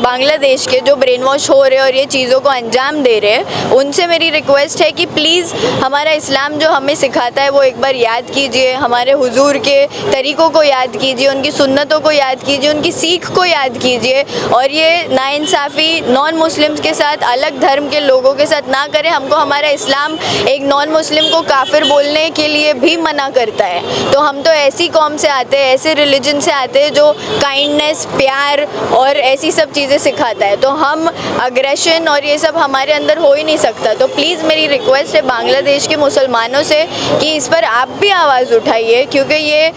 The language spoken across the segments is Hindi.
बांग्लादेश के जो ब्रेन वॉश हो रहे और ये चीज़ों को अंजाम दे रहे हैं, उनसे मेरी रिक्वेस्ट है कि प्लीज़ हमारा इस्लाम जो हमें सिखाता है वो एक बार याद कीजिए, हमारे हुजूर के तरीक़ों को याद कीजिए, उनकी सुन्नतों को याद कीजिए, उनकी सीख को याद कीजिए और ये नाइंसाफ़ी नॉन मुस्लिम्स के साथ, अलग धर्म के लोगों के साथ ना करें। हमको हमारा इस्लाम एक नॉन मुस्लिम को काफिर बोलने के लिए भी मना करता है। तो हम तो ऐसी कौम से आते हैं, ऐसे रिलीजन से आते हैं जो काइंडनेस, प्यार और ऐसी सब चीज़ें सिखाता है। तो हम अग्रेशन और ये सब हमारे अंदर हो ही नहीं सकता। तो प्लीज़ मेरी रिक्वेस्ट है बांग्लादेश के मुसलमानों से कि इस पर आप भी आवाज़ उठाइए, क्योंकि ये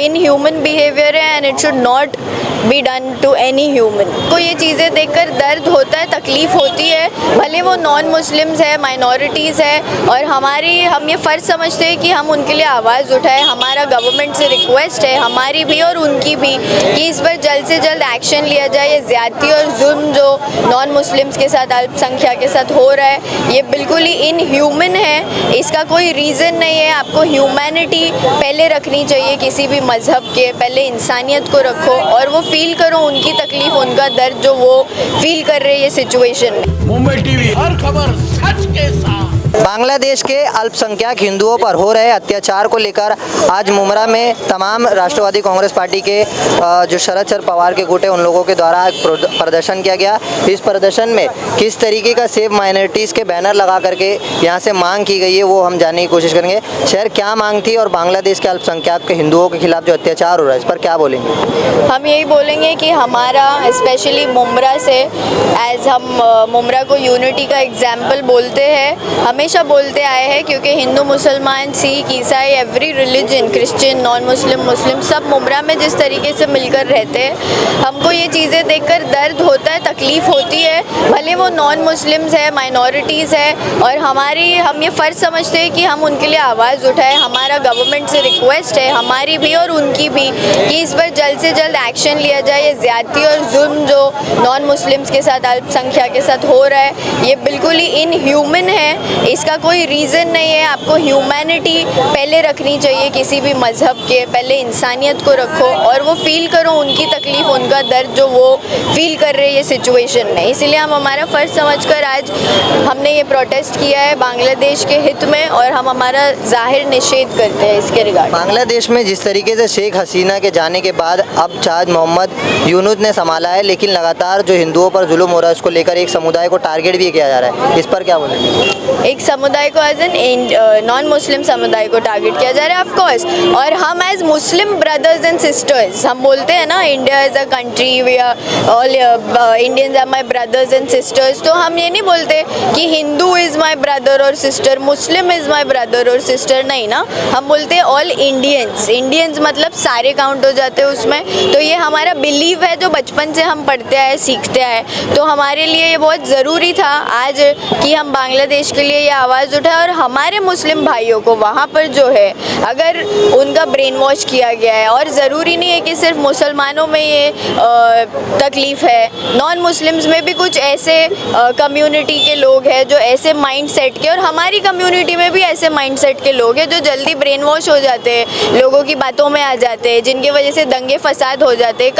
इनह्यूमन बिहेवियर है and it should not be done to any human. को ये चीज़ें देखकर दर्द होता है, तकलीफ़ होती है, भले वो नॉन मुस्लिम्स है, माइनॉरिटीज़ है, और हम ये फ़र्ज़ समझते हैं कि हम उनके लिए आवाज़ उठाएं। हमारा गवर्नमेंट से रिक्वेस्ट है, हमारी भी और उनकी भी, कि इस पर जल्द से जल्द एक्शन लिया जाए। ये ज़्यादती और जुल्म जो नॉन मुस्लिम्स के साथ, अल्पसंख्यक के साथ हो रहा है, ये बिल्कुल ही इनह्यूमन है। इसका कोई रीज़न नहीं है। आपको ह्यूमैनिटी पहले रखनी चाहिए, किसी भी मज़हब के पहले इंसानियत को रखो और वो फील करो उनकी तकलीफ़, उनका दर्द जो वो फील कर रहे हैं ये सिचुएशन में। मुंबई टीवी, हर खबर सच के साथ। बांग्लादेश के अल्पसंख्यक हिंदुओं पर हो रहे अत्याचार को लेकर आज मुमरा में तमाम राष्ट्रवादी कांग्रेस पार्टी के जो शरद पवार के गुट है उन लोगों के द्वारा एक प्रदर्शन किया गया। इस प्रदर्शन में किस तरीके का सेव माइनॉरिटीज़ के बैनर लगा करके यहाँ से मांग की गई है वो हम जानने की कोशिश करेंगे। शहर क्या मांग थी और बांग्लादेश के अल्पसंख्यक के हिंदुओं के खिलाफ जो अत्याचार हो रहा है इस पर क्या बोलेंगे? हम यही बोलेंगे कि हमारा स्पेशली मुमरा से, एज हम मुमरा को यूनिटी का एग्जाम्पल बोलते हैं, हमेशा बोलते आए हैं, क्योंकि हिंदू, मुसलमान, सिख, ईसाई, every religion, Christian, non Muslim, Muslim, सब मुमरा में जिस तरीके से मिलकर रहते हैं, हमको ये चीज़ें देखकर दर्द होता है, तकलीफ़ होती है, भले वो नॉन मुस्लिम्स है, माइनॉरिटीज़ है, और हम ये फ़र्ज़ समझते हैं कि हम उनके लिए आवाज़ उठाएं। हमारा गवर्नमेंट से रिक्वेस्ट है, हमारी भी और उनकी भी, कि इस पर जल्द से जल्द एक्शन लिया जाए। ये ज़्यादती और जुल्म जो नॉन मुस्लिम्स के साथ, अल्पसंख्यक के साथ हो रहा है, ये बिल्कुल ही इनह्यूमन है। इसका कोई रीज़न नहीं है। आपको ह्यूमैनिटी पहले रखनी चाहिए, किसी भी मज़हब के पहले इंसानियत को रखो और वो फील करो उनकी तकलीफ़, उनका दर्द जो वो फील कर रहे हैं ये सिचुएशन में। इसलिए हम हमारा फ़र्ज़ समझकर आज हमने ये प्रोटेस्ट किया है बांग्लादेश के हित में, और हम हमारा ज़ाहिर निषेध करते हैं इसके रिगार्ड। बांग्लादेश में जिस तरीके से शेख हसीना के जाने के बाद अब शाह मोहम्मद यूनुस ने संभाला है, लेकिन लगातार जो हिंदुओं पर जुल्म हो रहा है उसको लेकर एक समुदाय को टारगेट भी किया जा रहा है, इस पर क्या बोलेंगे? एक समुदाय को एज एन नॉन मुस्लिम समुदाय को टारगेट किया जा रहा है, ऑफ कोर्स। और हम as Muslim brothers and sisters, हम बोलते हैं ना India is a country, we are all Indians are my brothers and sisters. तो हम ये नहीं बोलते कि हिंदू इज़ माई ब्रदर और sister, Muslim is my brother और सिस्टर, नहीं ना। हम बोलते हैं ऑल इंडियंस। इंडियंस मतलब सारे काउंट हो जाते हैं उसमें। तो ये हमारा बिलीव है जो बचपन से हम पढ़ते आए, सीखते आए। तो हमारे लिए ये बहुत ज़रूरी था आज कि हम बांग्लादेश के लिए ये आवाज़ उठाए, और हमारे मुस्लिम भाइयों को वहाँ पर जो है अगर उनका ब्रेन वॉश किया गया है, और ज़रूरी नहीं है कि सिर्फ मुसलमानों में ये तकलीफ़ है, नॉन मुस्लिम्स में भी कुछ ऐसे कम्युनिटी के लोग हैं जो ऐसे माइंड सेट के, और हमारी कम्युनिटी में भी ऐसे माइंड सेट के लोग हैं जो जल्दी ब्रेन वॉश हो जाते हैं, लोगों की बातों में आ जाते हैं, जिनकी वजह से दंगे फसाद हो जाते हैं।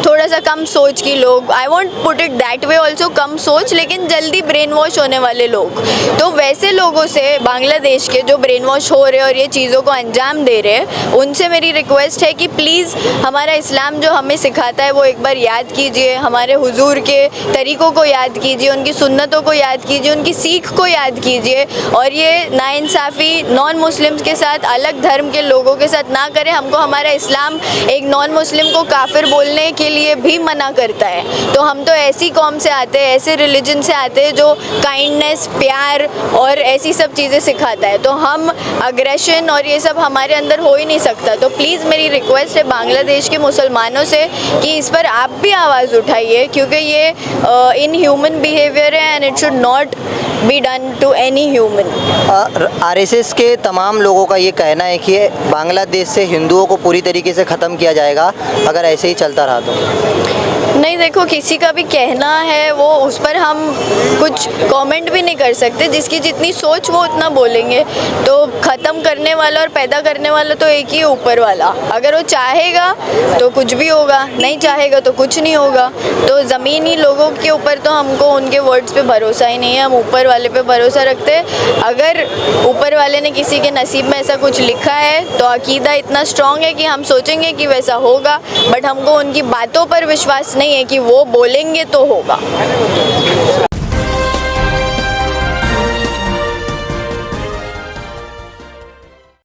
थोड़ा सा कम सोच की लोग, I want put it that way also, कम सोच लेकिन जल्दी ब्रेन वॉश होने वाले लोग। तो वैसे लोगों से बांग्लादेश के जो ब्रेन वॉश हो रहे और ये चीज़ों को अंजाम दे रहे हैं, उनसे मेरी रिक्वेस्ट है कि प्लीज़ हमारा इस्लाम जो हमें सिखाता है वो एक बार याद कीजिए, हमारे हुजूर के तरीक़ों को याद कीजिए, उनकी सुन्नतों को याद कीजिए, उनकी सीख को याद कीजिए, और ये नाइंसाफ़ी नॉन मुस्लिम्स के साथ, अलग धर्म के लोगों के साथ ना करें। हमको हमारा इस्लाम एक नॉन मुस्लिम को काफिर बोलने के लिए भी मना करता है। तो हम तो ऐसी कौम से आते हैं, ऐसे रिलीजन से आते हैं जो काइंडनेस, प्यार और ऐसी सब चीज़ें सिखाता है। तो हम अग्रेशन और ये सब हमारे अंदर हो ही नहीं सकता। तो प्लीज़ मेरी रिक्वेस्ट है बांग्लादेश के मुसलमानों से कि इस पर आप भी आवाज़ उठाइए, क्योंकि ये इनह्यूमन बिहेवियर है and it should not be done to any human. RSS के तमाम लोगों का ये कहना है कि बांग्लादेश से हिंदुओं को पूरी तरीके से ख़त्म किया जाएगा अगर ऐसे ही चलता रहा तो। नहीं, देखो किसी का भी कहना है वो उस पर हम कुछ कमेंट भी नहीं कर सकते। जिसकी जितनी सोच वो उतना बोलेंगे। तो ख़त्म करने वाला और पैदा करने वाला तो एक ही है, ऊपर वाला। अगर वो चाहेगा तो कुछ भी होगा, नहीं चाहेगा तो कुछ नहीं होगा। तो ज़मीनी लोगों के ऊपर तो हमको उनके वर्ड्स पे भरोसा ही नहीं है, हम ऊपर वाले पे भरोसा रखते हैं। अगर ऊपर वाले ने किसी के नसीब में ऐसा कुछ लिखा है तो अकीदा इतना स्ट्रॉन्ग है कि हम सोचेंगे कि वैसा होगा, बट हमको उनकी बातों पर विश्वास नहीं है कि वो बोलेंगे तो होगा।